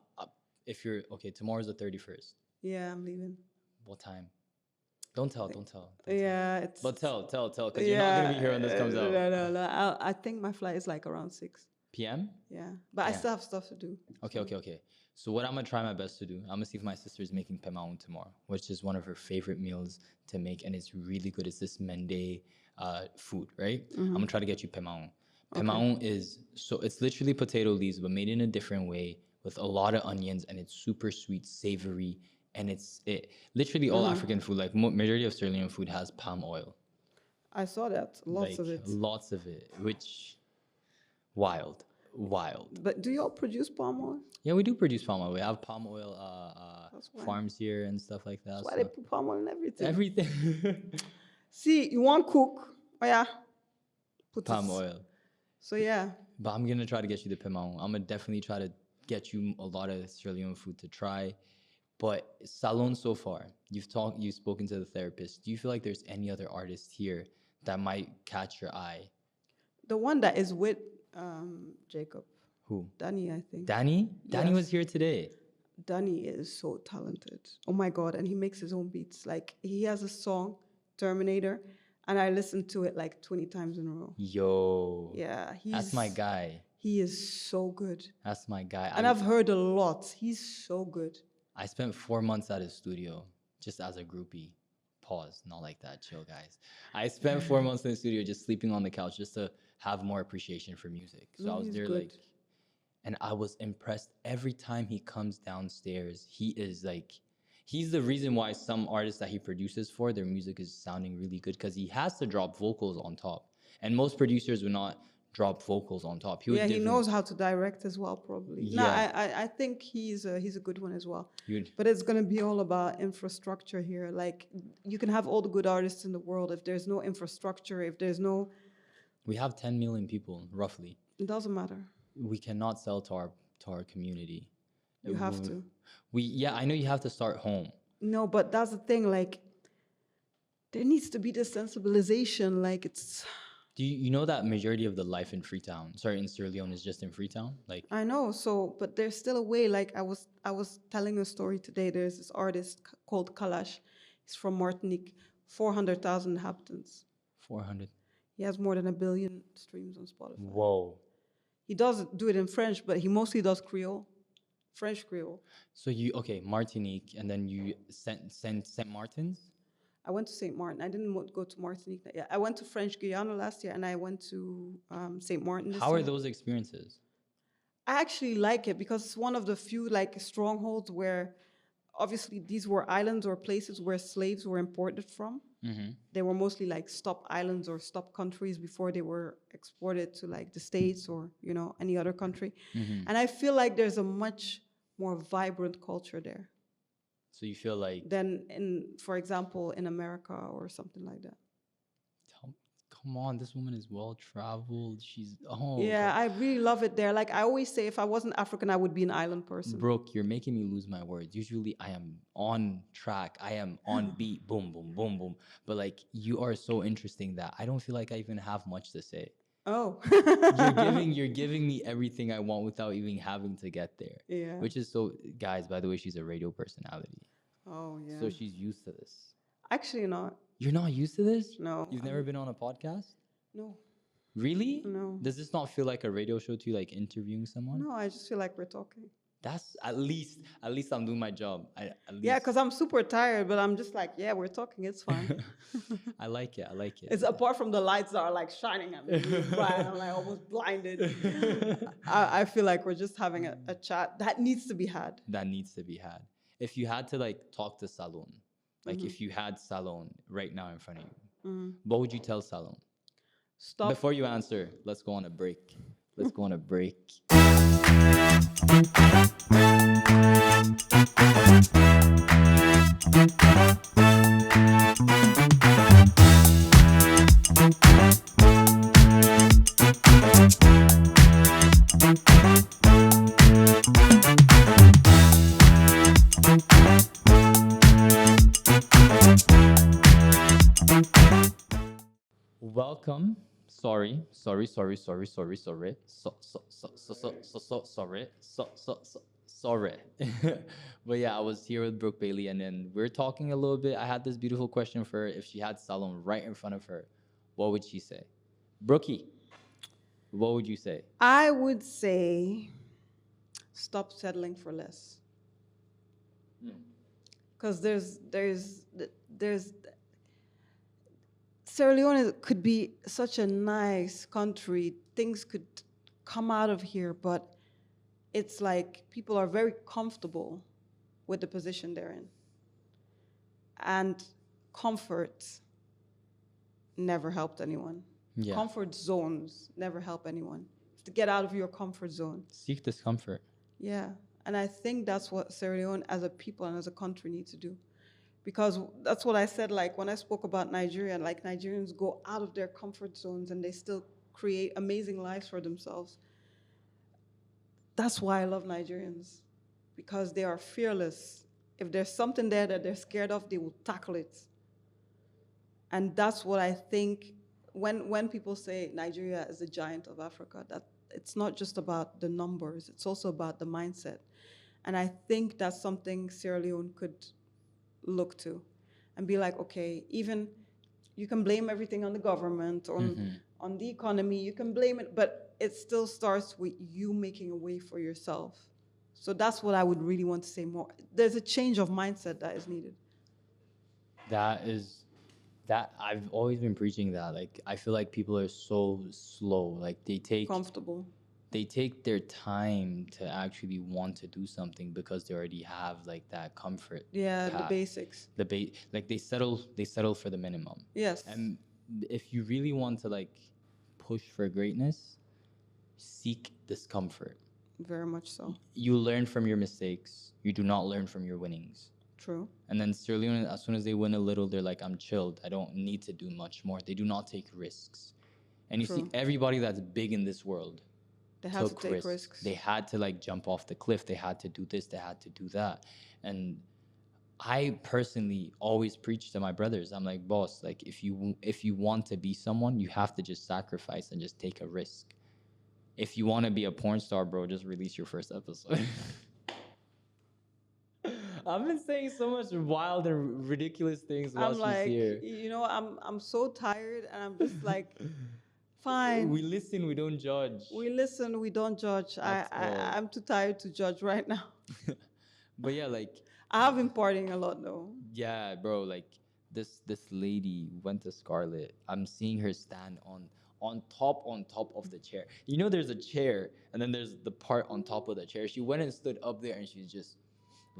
if you're okay. Tomorrow's the 31st. Yeah, I'm leaving. What time? Don't tell. Yeah, it's. But tell, because you're not gonna be here when this comes out. No. I think my flight is like around 6 p.m. Yeah, but I still have stuff to do. Okay. So what I'm gonna try my best to do, I'm gonna see if my sister is making pemaun tomorrow, which is one of her favorite meals to make, and it's really good. It's this Mende food, right? I'm gonna try to get you pemaun. Pemaun is it's literally potato leaves, but made in a different way with a lot of onions, and it's super sweet, savory. And it's literally all African food. Like majority of Sierra Leone food has palm oil. I saw that. Lots of it. Which wild. But do y'all produce palm oil? Yeah, we do produce palm oil. We have palm oil farms here and stuff like that. That's why they put palm oil in everything. Everything. See, you want cook? Oh yeah. Put palm oil. So yeah. But I'm gonna try to get you the pemaun. I'm gonna definitely try to get you a lot of Sierra Leone food to try. But Salon so far, you've spoken to the therapist. Do you feel like there's any other artist here that might catch your eye? The one that is with Jacob. Who? Danny, I think. Danny? Danny was here today. Danny is so talented. Oh my God. And he makes his own beats. Like he has a song, Terminator, and I listened to it like 20 times in a row. Yo. Yeah. That's my guy. He is so good. That's my guy. And I've heard a lot. He's so good. I spent 4 months at his studio just as a groupie. Pause, not like that, chill guys. I spent 4 months in the studio just sleeping on the couch just to have more appreciation for music. So I was there good. And I was impressed every time he comes downstairs. He's the reason why some artists that he produces for, their music is sounding really good because he has to drop vocals on top. And most producers would not drop vocals on top. He knows how to direct as well, probably. Yeah. No, I think he's a good one as well. But it's gonna be all about infrastructure here. Like you can have all the good artists in the world if there's no infrastructure, if there's no. We have 10 million people roughly. It doesn't matter. We cannot sell to our community. You have to. I know you have to start home. No, but that's the thing. Like there needs to be this sensibilization. Like it's. Do you know that majority of the life in Sierra Leone is just in Freetown? Like I know, but there's still a way. Like I was telling a story today. There's this artist called Kalash. He's from Martinique, 400,000 inhabitants. 400. He has more than 1 billion streams on Spotify. Whoa. He does do it in French, but he mostly does Creole. French Creole. So you okay, Martinique, and then you Saint Martin's. I went to St. Martin. I didn't go to Martinique. Yeah, I went to French Guiana last year, and I went to St. Martin this How year. are those experiences? I actually like it because it's one of the few like strongholds where obviously these were islands or places where slaves were imported from. They were mostly like stop islands or stop countries before they were exported to like the States or, you know, any other country. And I feel like there's a much more vibrant culture there So you feel like than in, for example, in America or something like that. come on, this woman is well traveled. She's Yeah, God. I really love it there. Like I always say, if I wasn't African, I would be an island person. Brooke, you're making me lose my words. Usually I am on track. I am on beat. Boom, boom, boom, boom. But like you are so interesting that I don't feel like I even have much to say. Oh. You're giving me everything I want without even having to get there. Yeah. Which is so guys, by the way, she's a radio personality. Oh, yeah. So she's used to this. Actually not. You're not used to this? No. You've never been on a podcast? No. Really? No. Does this not feel like a radio show to you, like interviewing someone? No, I just feel like we're talking. That's at least I'm doing my job. At least. Yeah, because I'm super tired, but I'm just like, yeah, we're talking. It's fine. I like it. I like it. It's apart from the lights that are like shining at me, bright, I'm like almost blinded. I feel like we're just having a chat that needs to be had. That needs to be had. If you had to like talk to Salon, like if you had Salon right now in front of you, what would you tell Salon? Stop. Before you answer, let's go on a break. Let's go on a break. Welcome. Sorry. Sorry. Sorry. But yeah, I was here with Brooke Bailey, and then we're talking a little bit. I had this beautiful question for her. If she had Salon right in front of her, what would she say? Brookie, what would you say? I would say stop settling for less. Because there's Sierra Leone could be such a nice country. Things could come out of here, but it's like people are very comfortable with the position they're in. And comfort never helped anyone. Yeah. Comfort zones never help anyone. You have to get out of your comfort zone. Seek discomfort. Yeah. And I think that's what Sierra Leone as a people and as a country need to do. Because that's what I said, like when I spoke about Nigeria, like Nigerians go out of their comfort zones and they still create amazing lives for themselves. That's why I love Nigerians, because they are fearless. If there's something there that they're scared of, they will tackle it. And that's what I think when people say Nigeria is the giant of Africa, that it's not just about the numbers, it's also about the mindset. And I think that's something Sierra Leone could look to and be like, okay, even you can blame everything on the government, on the economy, you can blame it, but it still starts with you making a way for yourself. So that's what I would really want to say more. There's a change of mindset that is needed. That I've always been preaching that. Like I feel like people are so slow. Like they take their time to actually want to do something because they already have like that comfort. Yeah, the basics. Like they settle for the minimum. Yes. And if you really want to like push for greatness, seek discomfort. Very much so. You learn from your mistakes. You do not learn from your winnings. True. And then Sierra Leone, as soon as they win a little, they're like, I'm chilled. I don't need to do much more. They do not take risks. And you see everybody that's big in this world they had to take risks. They had to like jump off the cliff. They had to do this. They had to do that. And I personally always preach to my brothers. I'm like, boss, like if you want to be someone, you have to just sacrifice and just take a risk. If you want to be a porn star, bro, just release your first episode. I've been saying so much wild and ridiculous things while I'm like, she's here. you know, I'm so tired, and I'm just like Fine. We listen, we don't judge. We listen, we don't judge. That's all. I'm too tired to judge right now. But yeah, like, I have been partying a lot though. yeah, bro, like this lady went to Scarlet. I'm seeing her stand on top of the chair. You know, there's a chair, and then there's the part on top of the chair. She went and stood up there, and she's just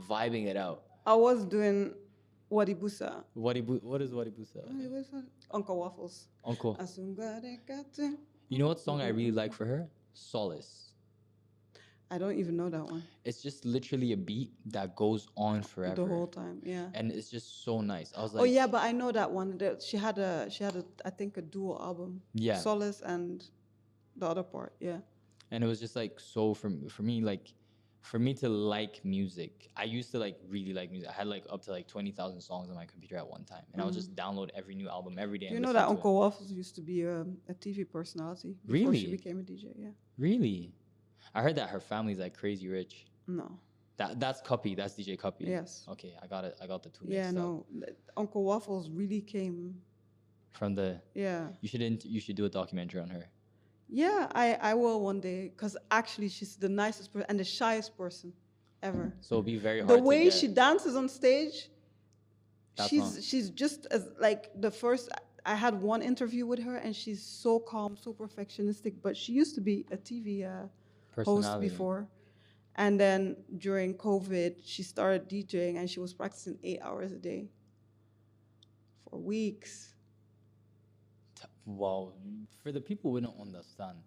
vibing it out. I was doing Wadibusa. What is Wadibusa? Uncle Waffles. Uncle. Asungwadekate. You know what song I really like for her? Solace. I don't even know that one. It's just literally a beat that goes on forever. The whole time, yeah. And it's just so nice. I was like, Oh yeah, but I know that one. She had a I think a dual album. Yeah. Solace and the other part, yeah. and it was just like so for me, like for me to like music, I used to like really like music. I had like up to like 20,000 songs on my computer at one time, and I would just download every new album every day. Do you and know listen that to Uncle Waffles used to be a TV personality before she Really? became a DJ? Yeah. Really? I heard that her family's like crazy rich. No. That's Cuppy. That's DJ Cuppy. Yes. Okay, I got it. I got the two. Yeah, mixed up. no. Uncle Waffles really came. From the. Yeah. You should do a documentary on her. Yeah, I will one day, because actually she's the nicest person and the shyest person ever. So it'll be very hard. The to way get. she dances on stage, That's she's just as like the first. I had one interview with her, and she's so calm, so perfectionistic. But she used to be a TV host Personality. before, and then during COVID, she started DJing, and she was practicing 8 hours a day for weeks. Wow. For the people who don't understand,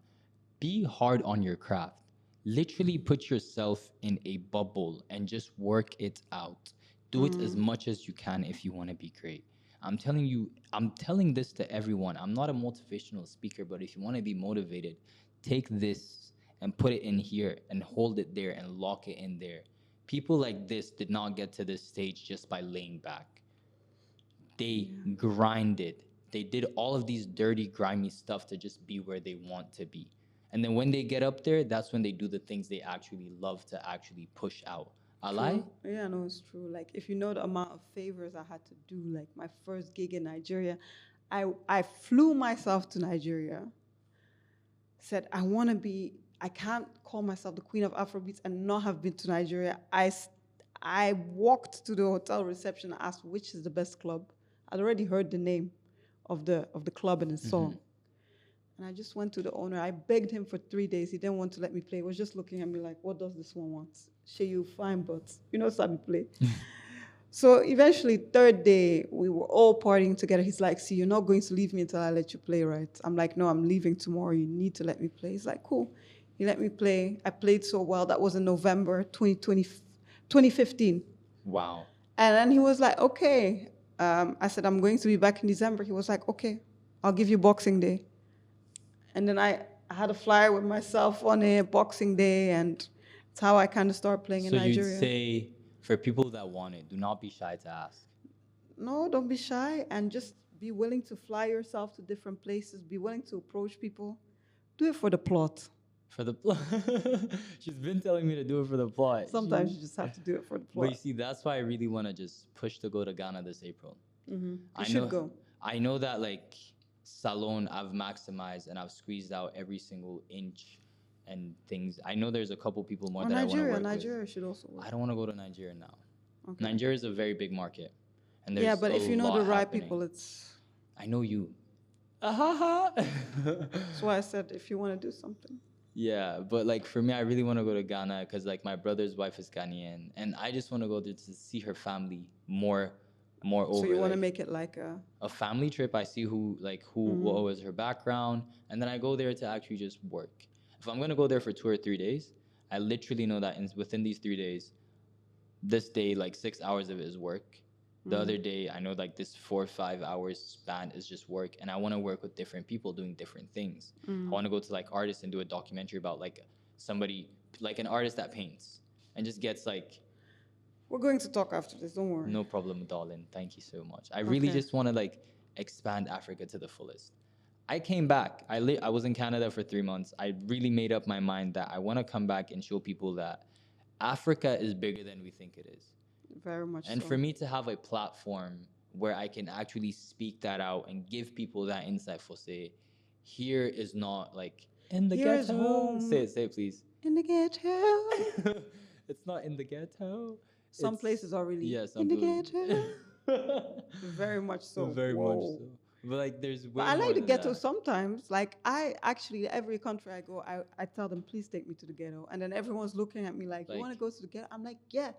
be hard on your craft. Literally put yourself in a bubble and just work it out. Do it as much as you can if you want to be great. I'm telling this to everyone. I'm not a motivational speaker, but if you want to be motivated, take this and put it in here and hold it there and lock it in there. People like this did not get to this stage just by laying back. They grinded. They did all of these dirty, grimy stuff to just be where they want to be. And then when they get up there, that's when they do the things they actually love to actually push out. I lie? Yeah, no, it's true. Like, if you know the amount of favors I had to do, like my first gig in Nigeria, I flew myself to Nigeria, said, I can't call myself the queen of Afrobeats and not have been to Nigeria. I walked to the hotel reception and asked which is the best club. I'd already heard the name of the club and the song. And I just went to the owner. I begged him for 3 days. He didn't want to let me play. He was just looking at me like, what does this one want? Say you fine, but you know, Sabi play. So eventually, third day, we were all partying together. He's like, see, you're not going to leave me until I let you play, right? I'm like, no, I'm leaving tomorrow. You need to let me play. He's like, cool. He let me play. I played so well. That was in November 2015. Wow. And then he was like, okay. I said, I'm going to be back in December. He was like, okay, I'll give you Boxing Day. And then I had a flyer with myself on it, Boxing Day, and it's how I kind of started playing in Nigeria. So you'd say, for people that want it, do not be shy to ask. No, don't be shy, and just be willing to fly yourself to different places. Be willing to approach people. Do it for the plot. For the plot. She's been telling me to do it for the plot. Sometimes you just have to do it for the plot. But you see, that's why I really want to just push to go to Ghana this April. You should go. I know that like Salon, I've maximized and I've squeezed out every single inch and things. I know there's a couple people more that I want to work with. Nigeria should also work. I don't want to go to Nigeria now. Okay. Nigeria is a very big market. And there's Yeah, but if you know the right people, it's... I know you. That's why I said if you want to do something. Yeah, but like for me, I really want to go to Ghana because like my brother's wife is Ghanaian, and I just want to go there to see her family more over. So you want to like, make it like a family trip. I see what was her background, and then I go there to actually just work. If I'm gonna go there for 2 or 3 days, I literally know that within these 3 days, this day like 6 hours of it is work. The other day, I know like this 4 or 5 hours span is just work, and I want to work with different people doing different things. I want to go to like artists and do a documentary about like somebody, like an artist that paints and just gets like. We're going to talk after this, don't worry. No problem, darling. Thank you so much. I really just want to like expand Africa to the fullest. I came back. I was in Canada for 3 months. I really made up my mind that I want to come back and show people that Africa is bigger than we think it is. Very much And so. for me to have a platform where I can actually speak that out and give people that insight for say, here is not like in the Here is ghetto. home. Say it, please. In the ghetto. It's not in the ghetto. Some It's- places are really yeah, in some the places- ghetto. Very much so. Very much Whoa. so. But like, there's way But I more like the than ghetto that. sometimes. Like I actually, every country I go, I tell them, please take me to the ghetto. And then everyone's looking at me like, you want to Like- go to the ghetto? I'm like, yeah,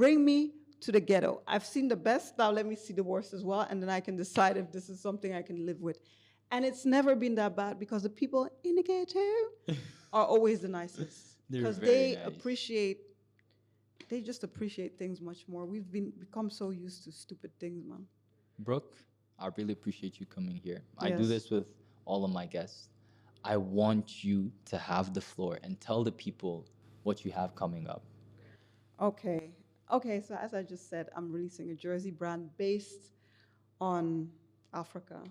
bring me to the ghetto. I've seen the best. Now let me see the worst as well. And then I can decide if this is something I can live with. And it's never been that bad because the people in the ghetto are always the nicest. They're Because very they nice. they just appreciate things much more. We've become so used to stupid things, man. Brooke, I really appreciate you coming here. I do Yes. this with all of my guests. I want you to have the floor and tell the people what you have coming up. Okay. Okay, so as I just said, I'm releasing a jersey brand based on Africa.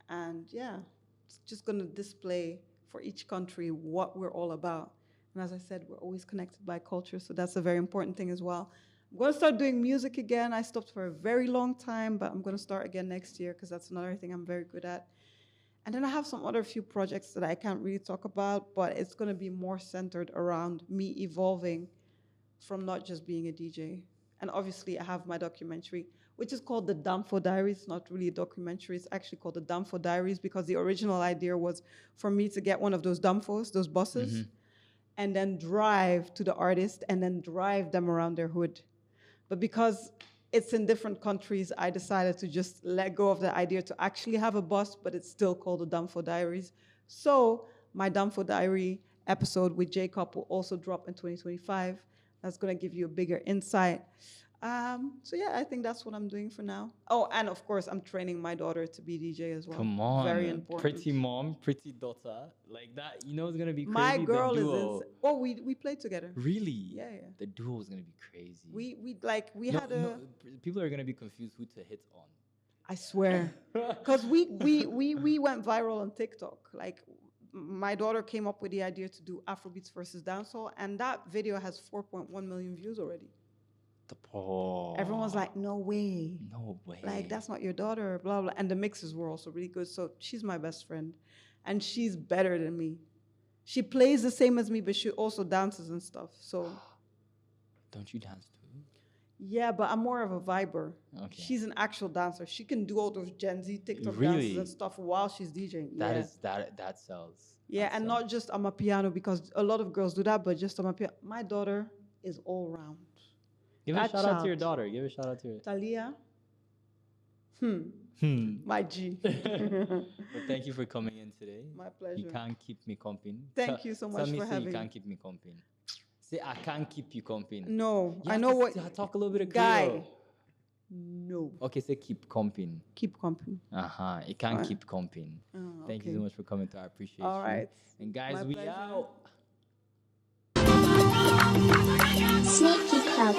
And yeah, it's just going to display for each country what we're all about. And as I said, we're always connected by culture, so that's a very important thing as well. I'm going to start doing music again. I stopped for a very long time, but I'm going to start again next year because that's another thing I'm very good at. And then I have some other few projects that I can't really talk about, but it's going to be more centered around me evolving from not just being a DJ. And obviously, I have my documentary, which is called The Damfo Diaries. It's not really a documentary. It's actually called The Damfo Diaries because the original idea was for me to get one of those Damfos, those buses, and then drive to the artist and then drive them around their hood. But because it's in different countries, I decided to just let go of the idea to actually have a bus, but it's still called The Damfo Diaries. So my Damfo Diary episode with Jacob will also drop in 2025. That's going to give you a bigger insight. So yeah, I think that's what I'm doing for now. Oh, and of course, I'm training my daughter to be DJ as well. Come on. Very important. Pretty mom, pretty daughter. Like that, you know it's going to be crazy. My the girl is duo. Oh, we played together. Really? Yeah. The duo is going to be crazy. We No, had a. no, people are going to be confused who to hit on. I swear, because we went viral on TikTok. Like, my daughter came up with the idea to do Afrobeats versus dancehall, and that video has 4.1 million views already. The poor. Everyone's like, "No way, No way. like that's not your daughter." Blah blah. And the mixes were also really good. So she's my best friend, and she's better than me. She plays the same as me, but she also dances and stuff. So Don't you dance too? yeah, but I'm more of a viber. Okay. She's an actual dancer. She can do all those Gen Z TikTok Really? dances and stuff while she's DJing. That yeah. is that sells. Yeah, That and sells. not just on my piano because a lot of girls do that, but just on my piano. My daughter is all round. Give a that shout out to your child. daughter. Give a shout out to her. Talia, my G. Well, thank you for coming in today. My pleasure. You can't keep me comping. Thank you so much Tell me for say having you me. can't keep me comping. Say I can't keep you comping. No, You I have know to what. talk a little bit of Guy. Creole. No, Okay, say keep comping. keep company. Uh-huh. You can't Alright. keep comping. Oh, Thank you okay. so much for coming to. I appreciate All you. right. And guys, My we pleasure. out. Sneaky Club.